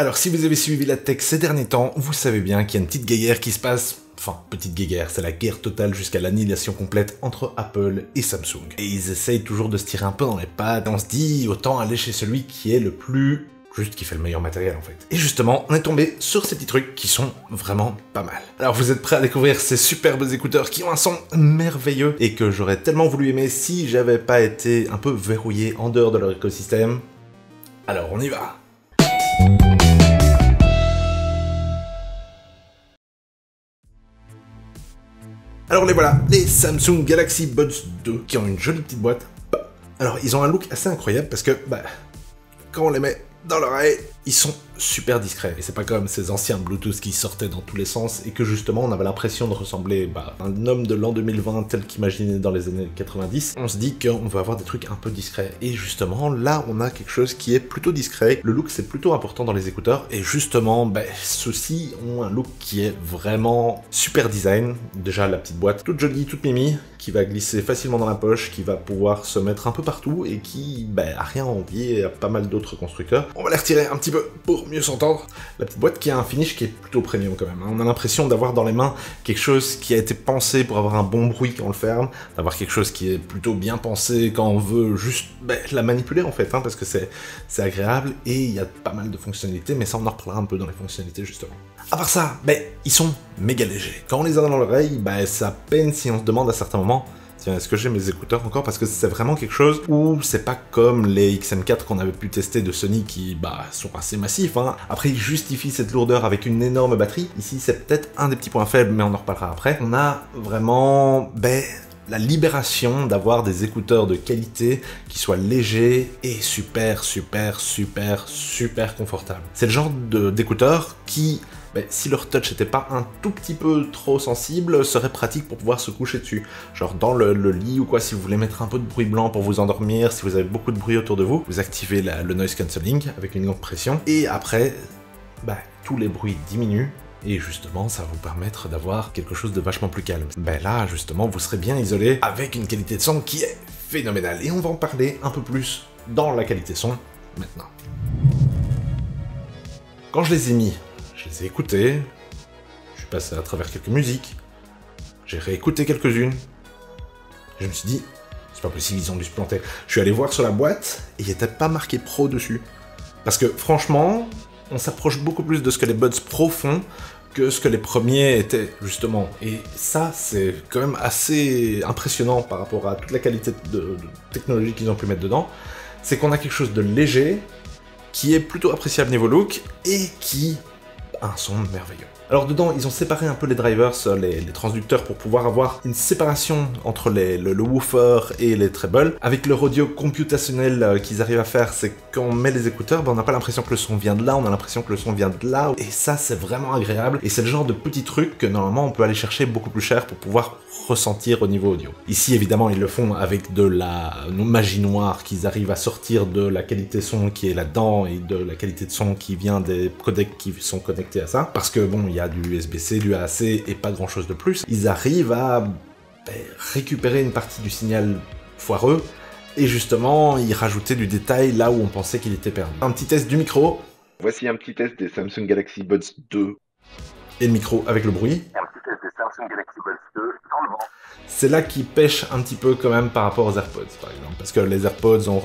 Alors si vous avez suivi la tech ces derniers temps, vous savez bien qu'il y a une petite guéguerre qui se passe. Enfin, petite guéguerre, c'est la guerre totale jusqu'à l'annihilation complète entre Apple et Samsung. Et ils essayent toujours de se tirer un peu dans les pattes. On se dit, autant aller chez celui qui est le plus... juste qui fait le meilleur matériel en fait. Et justement, on est tombé sur ces petits trucs qui sont vraiment pas mal. Alors vous êtes prêts à découvrir ces superbes écouteurs qui ont un son merveilleux et que j'aurais tellement voulu aimer si j'avais pas été un peu verrouillé en dehors de leur écosystème. Alors on y va. Alors les voilà, les Samsung Galaxy Buds 2 qui ont une jolie petite boîte. Alors ils ont un look assez incroyable parce que quand on les met dans l'oreille, ils sont super discrets. Et c'est pas comme ces anciens Bluetooth qui sortaient dans tous les sens et que justement on avait l'impression de ressembler à un homme de l'an 2020 tel qu'imaginé dans les années 90. On se dit qu'on va avoir des trucs un peu discrets. Et justement, là on a quelque chose qui est plutôt discret. Le look c'est plutôt important dans les écouteurs. Et justement, ceux-ci ont un look qui est vraiment super design. Déjà la petite boîte toute jolie, toute mimi, qui va glisser facilement dans la poche, qui va pouvoir se mettre un peu partout et qui a rien à envier à pas mal d'autres constructeurs. On va les retirer un petit peu pour mieux s'entendre. La petite boîte qui a un finish qui est plutôt premium quand même. On a l'impression d'avoir dans les mains quelque chose qui a été pensé pour avoir un bon bruit quand on le ferme, d'avoir quelque chose qui est plutôt bien pensé quand on veut juste la manipuler en fait, parce que c'est agréable et il y a pas mal de fonctionnalités, mais ça on en reparlera un peu dans les fonctionnalités justement. À part ça, ils sont méga légers. Quand on les a dans l'oreille, ça peine si on se demande à certains moments tiens, est-ce que j'ai mes écouteurs encore? Parce que c'est vraiment quelque chose où c'est pas comme les XM4 qu'on avait pu tester de Sony qui, sont assez massifs, Après, ils justifient cette lourdeur avec une énorme batterie. Ici, c'est peut-être un des petits points faibles, mais on en reparlera après. On a vraiment, la libération d'avoir des écouteurs de qualité qui soient légers et super confortables. C'est le genre d'écouteurs qui... si leur touch n'était pas un tout petit peu trop sensible, serait pratique pour pouvoir se coucher dessus. Genre dans le lit ou quoi, si vous voulez mettre un peu de bruit blanc pour vous endormir, si vous avez beaucoup de bruit autour de vous, vous activez le noise cancelling avec une longue pression, et après, tous les bruits diminuent, et justement, ça va vous permettre d'avoir quelque chose de vachement plus calme. Là, justement, vous serez bien isolé avec une qualité de son qui est phénoménale, et on va en parler un peu plus dans la qualité son maintenant. Quand je les ai mis, je les ai écoutés, je suis passé à travers quelques musiques, j'ai réécouté quelques-unes, et je me suis dit, c'est pas possible, ils ont dû se planter. Je suis allé voir sur la boîte, et il n'était pas marqué Pro dessus. Parce que franchement, on s'approche beaucoup plus de ce que les Buds Pro font que ce que les premiers étaient, justement. Et ça, c'est quand même assez impressionnant par rapport à toute la qualité de technologie qu'ils ont pu mettre dedans. C'est qu'on a quelque chose de léger, qui est plutôt appréciable niveau look, et qui... un son merveilleux. Alors dedans, ils ont séparé un peu les drivers, les transducteurs, pour pouvoir avoir une séparation entre le woofer et les trebles. Avec leur audio computationnel qu'ils arrivent à faire, c'est quand on met les écouteurs, on n'a pas l'impression que le son vient de là, on a l'impression que le son vient de là, et ça c'est vraiment agréable, et c'est le genre de petit truc que normalement on peut aller chercher beaucoup plus cher pour pouvoir ressentir au niveau audio. Ici évidemment ils le font avec de la magie noire qu'ils arrivent à sortir de la qualité son qui est là-dedans et de la qualité de son qui vient des codecs qui sont connectés à ça, parce que bon, il y a du USB-C, du AAC et pas grand chose de plus. Ils arrivent à récupérer une partie du signal foireux et justement y rajouter du détail là où on pensait qu'il était perdu. Un petit test du micro. Voici un petit test des Samsung Galaxy Buds 2 et le micro avec le bruit. Un petit test des Samsung Galaxy Buds 2 sans le vent. C'est là qu'ils pêchent un petit peu quand même par rapport aux AirPods par exemple, parce que les AirPods ont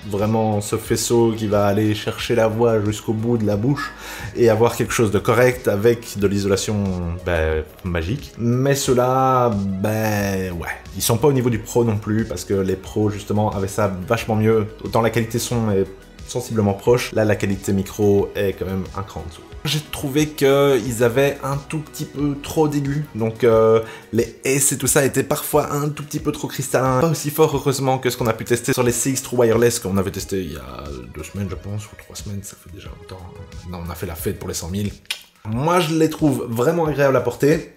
vraiment ce faisceau qui va aller chercher la voix jusqu'au bout de la bouche et avoir quelque chose de correct avec de l'isolation magique. Mais ceux-là, ils sont pas au niveau du Pro non plus, parce que les Pros justement avaient ça vachement mieux, autant la qualité son est sensiblement proche, là la qualité micro est quand même un cran en dessous. J'ai trouvé qu'ils avaient un tout petit peu trop d'aigus, donc les S et tout ça étaient parfois un tout petit peu trop cristallins. Pas aussi fort heureusement que ce qu'on a pu tester sur les CX True Wireless qu'on avait testé il y a 2 semaines je pense, ou 3 semaines, ça fait déjà longtemps. Non, on a fait la fête pour les 100 000. Moi je les trouve vraiment agréables à porter,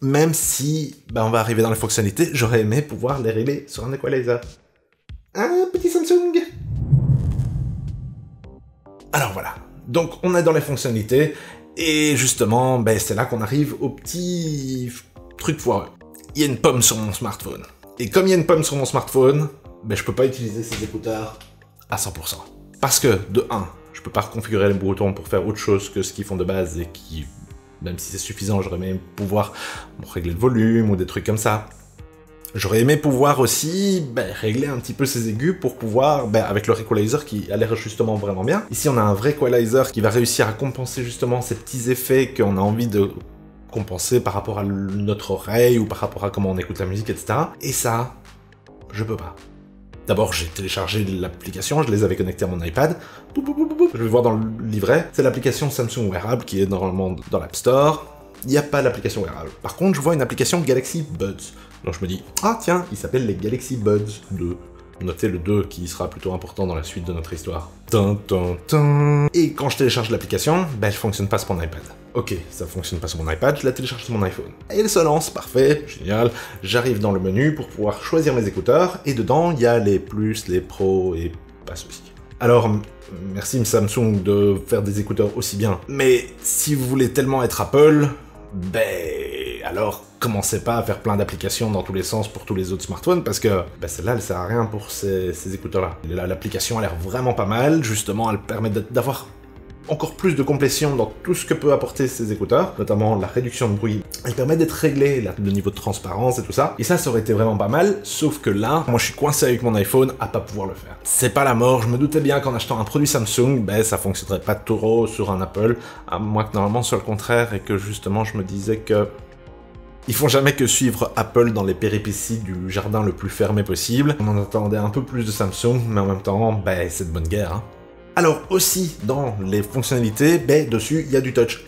même si on va arriver dans les fonctionnalités, j'aurais aimé pouvoir les régler sur un equalizer. Un petit Samsung. Alors voilà. Donc on est dans les fonctionnalités, et justement, c'est là qu'on arrive au petit truc foireux. Il y a une pomme sur mon smartphone. Et comme il y a une pomme sur mon smartphone, je peux pas utiliser ces écouteurs à 100%. Parce que, de 1, je peux pas reconfigurer les boutons pour faire autre chose que ce qu'ils font de base et qui, même si c'est suffisant, j'aurais aimé pouvoir régler le volume ou des trucs comme ça. J'aurais aimé pouvoir aussi régler un petit peu ces aigus pour pouvoir, avec le equalizer qui a l'air justement vraiment bien. Ici on a un vrai equalizer qui va réussir à compenser justement ces petits effets qu'on a envie de compenser par rapport à notre oreille ou par rapport à comment on écoute la musique, etc. Et ça, je peux pas. D'abord j'ai téléchargé l'application, je les avais connectés à mon iPad. Je vais voir dans le livret, c'est l'application Samsung Wearable qui est normalement dans l'App Store. Il n'y a pas l'application Wearable. Par contre je vois une application Galaxy Buds. Donc je me dis, ah tiens, il s'appelle les Galaxy Buds 2. Notez le 2 qui sera plutôt important dans la suite de notre histoire. Et quand je télécharge l'application, elle fonctionne pas sur mon iPad. Ok, ça fonctionne pas sur mon iPad, je la télécharge sur mon iPhone. Et elle se lance, parfait, génial. J'arrive dans le menu pour pouvoir choisir mes écouteurs, et dedans, il y a les plus, les pros, et pas ceux-ci. Alors, merci Samsung de faire des écouteurs aussi bien. Mais si vous voulez tellement être Apple, alors commencez pas à faire plein d'applications dans tous les sens pour tous les autres smartphones, parce que celle-là, elle sert à rien pour ces écouteurs-là. L'application a l'air vraiment pas mal, justement, elle permet d'avoir encore plus de complétion dans tout ce que peut apporter ces écouteurs, notamment la réduction de bruit. Elle permet d'être réglée, le niveau de transparence et tout ça. Et ça aurait été vraiment pas mal, sauf que là, moi je suis coincé avec mon iPhone à pas pouvoir le faire. C'est pas la mort, je me doutais bien qu'en achetant un produit Samsung, ça fonctionnerait pas trop sur un Apple, à moins que normalement sur le contraire, et que justement je me disais que ils font jamais que suivre Apple dans les péripéties du jardin le plus fermé possible. On en attendait un peu plus de Samsung, mais en même temps, c'est de bonne guerre, hein. Alors aussi, dans les fonctionnalités, dessus, il y a du touch.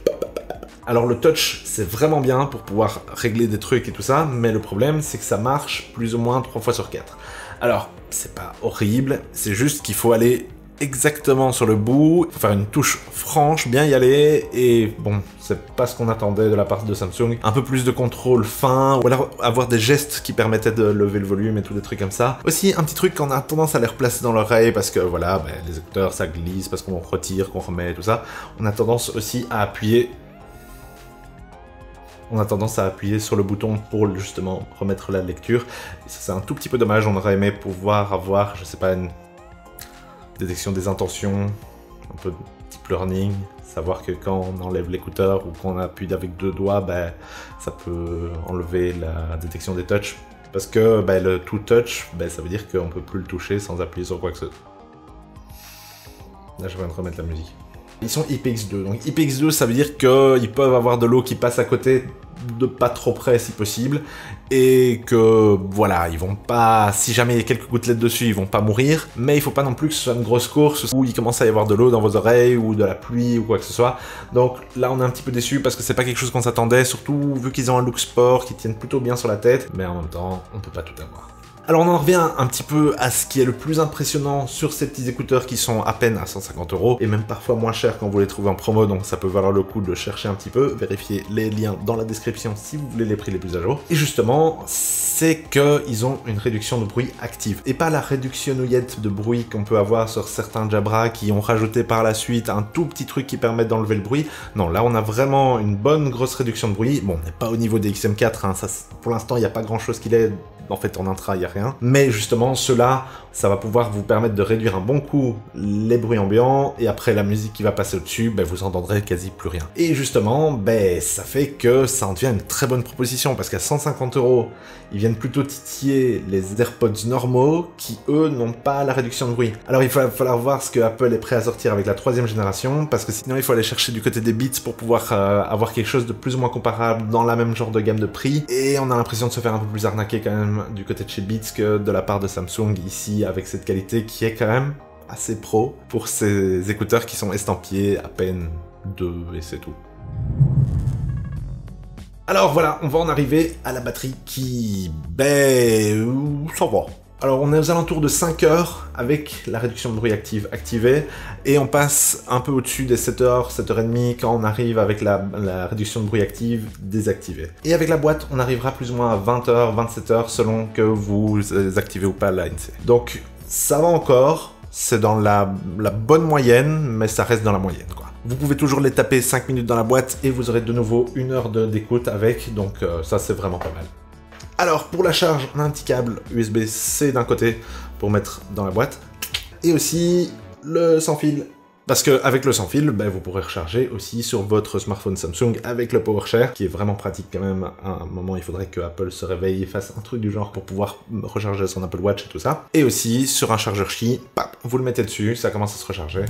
Alors le touch, c'est vraiment bien pour pouvoir régler des trucs et tout ça, mais le problème, c'est que ça marche plus ou moins 3 fois sur 4. Alors, c'est pas horrible, c'est juste qu'il faut aller exactement sur le bout, il faut faire une touche franche, bien y aller, et bon, c'est pas ce qu'on attendait de la part de Samsung. Un peu plus de contrôle fin, ou alors avoir des gestes qui permettaient de lever le volume et tout des trucs comme ça. Aussi, un petit truc qu'on a tendance à les replacer dans l'oreille, parce que voilà, les écouteurs ça glisse, parce qu'on retire, qu'on remet, tout ça. On a tendance aussi à appuyer sur le bouton pour justement remettre la lecture. Et ça c'est un tout petit peu dommage, on aurait aimé pouvoir avoir, je sais pas, une détection des intentions, un peu de deep learning, savoir que quand on enlève l'écouteur ou qu'on appuie avec 2 doigts, ça peut enlever la détection des touches. Parce que le to touch, ça veut dire qu'on peut plus le toucher sans appuyer sur quoi que ce soit. Là je viens de remettre la musique. Ils sont IPX2, donc IPX2 ça veut dire qu'ils peuvent avoir de l'eau qui passe à côté de pas trop près si possible, et que voilà, ils vont pas, si jamais il y a quelques gouttelettes dessus, ils vont pas mourir, mais il faut pas non plus que ce soit une grosse course où il commence à y avoir de l'eau dans vos oreilles ou de la pluie ou quoi que ce soit. Donc là on est un petit peu déçus parce que c'est pas quelque chose qu'on s'attendait, surtout vu qu'ils ont un look sport qui tiennent plutôt bien sur la tête, mais en même temps on peut pas tout avoir. Alors on en revient un petit peu à ce qui est le plus impressionnant sur ces petits écouteurs qui sont à peine à 150 € et même parfois moins cher quand vous les trouvez en promo, donc ça peut valoir le coup de chercher un petit peu, vérifiez les liens dans la description si vous voulez les prix les plus à jour. Et justement, c'est qu'ils ont une réduction de bruit active et pas la réductionnouillette de bruit qu'on peut avoir sur certains Jabra qui ont rajouté par la suite un tout petit truc qui permet d'enlever le bruit. Non, là on a vraiment une bonne grosse réduction de bruit. Bon, on n'est pas au niveau des XM4, hein, ça, pour l'instant il n'y a pas grand chose qui l'est. En fait, en intra, il n'y a rien. Mais justement, cela, ça va pouvoir vous permettre de réduire un bon coup les bruits ambiants, et après la musique qui va passer au-dessus, vous entendrez quasi plus rien. Et justement, ça fait que ça en devient une très bonne proposition, parce qu'à 150 €, ils viennent plutôt titiller les AirPods normaux, qui eux n'ont pas la réduction de bruit. Alors il va falloir voir ce que Apple est prêt à sortir avec la 3e génération, parce que sinon il faut aller chercher du côté des Beats pour pouvoir avoir quelque chose de plus ou moins comparable dans la même genre de gamme de prix, et on a l'impression de se faire un peu plus arnaquer quand même du côté de chez Beats que de la part de Samsung ici, avec cette qualité qui est quand même assez pro pour ces écouteurs qui sont estampillés à peine 2 et c'est tout. Alors voilà, on va en arriver à la batterie qui, ça va. Alors on est aux alentours de 5 heures avec la réduction de bruit activée, et on passe un peu au-dessus des 7 heures, 7h30 quand on arrive avec la réduction de bruit active désactivée. Et avec la boîte, on arrivera plus ou moins à 20 heures, 27 heures selon que vous activez ou pas l'ANC. Donc ça va encore, c'est dans la bonne moyenne, mais ça reste dans la moyenne quoi. Vous pouvez toujours les taper 5 minutes dans la boîte et vous aurez de nouveau 1 heure d'écoute avec, donc ça c'est vraiment pas mal. Alors, pour la charge, on a un petit câble USB-C d'un côté pour mettre dans la boîte. Et aussi le sans fil Parce qu'avec le sans fil, vous pourrez recharger aussi sur votre smartphone Samsung avec le PowerShare, qui est vraiment pratique quand même. À un moment, il faudrait que Apple se réveille et fasse un truc du genre pour pouvoir recharger son Apple Watch et tout ça. Et aussi, sur un chargeur Qi, vous le mettez dessus, ça commence à se recharger.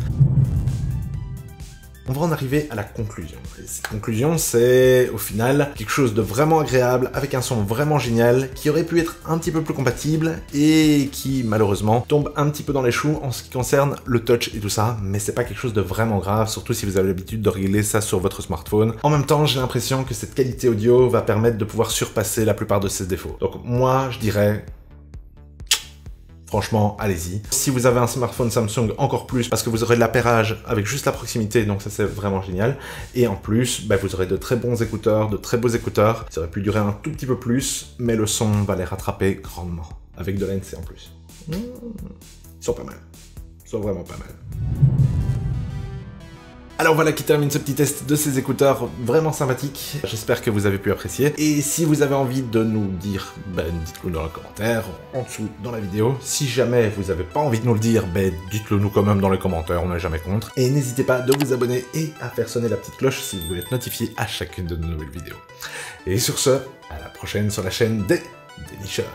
On va en arriver à la conclusion. Et cette conclusion, c'est au final quelque chose de vraiment agréable, avec un son vraiment génial, qui aurait pu être un petit peu plus compatible, et qui malheureusement tombe un petit peu dans les choux en ce qui concerne le touch et tout ça, mais c'est pas quelque chose de vraiment grave, surtout si vous avez l'habitude de régler ça sur votre smartphone. En même temps, j'ai l'impression que cette qualité audio va permettre de pouvoir surpasser la plupart de ses défauts. Donc moi, je dirais... franchement, allez-y. Si vous avez un smartphone Samsung, encore plus, parce que vous aurez de l'appairage avec juste la proximité, donc ça c'est vraiment génial. Et en plus, vous aurez de très bons écouteurs, de très beaux écouteurs. Ça aurait pu durer un tout petit peu plus, mais le son va les rattraper grandement. Avec de l'ANC en plus. Ils sont pas mal. Ils sont vraiment pas mal. Alors voilà qui termine ce petit test de ces écouteurs vraiment sympathiques. J'espère que vous avez pu apprécier. Et si vous avez envie de nous dire, dites-le dans les commentaires, en dessous dans la vidéo. Si jamais vous n'avez pas envie de nous le dire, dites-le nous quand même dans les commentaires, on n'est jamais contre. Et n'hésitez pas de vous abonner et à faire sonner la petite cloche si vous voulez être notifié à chacune de nos nouvelles vidéos. Et sur ce, à la prochaine sur la chaîne des dénicheurs.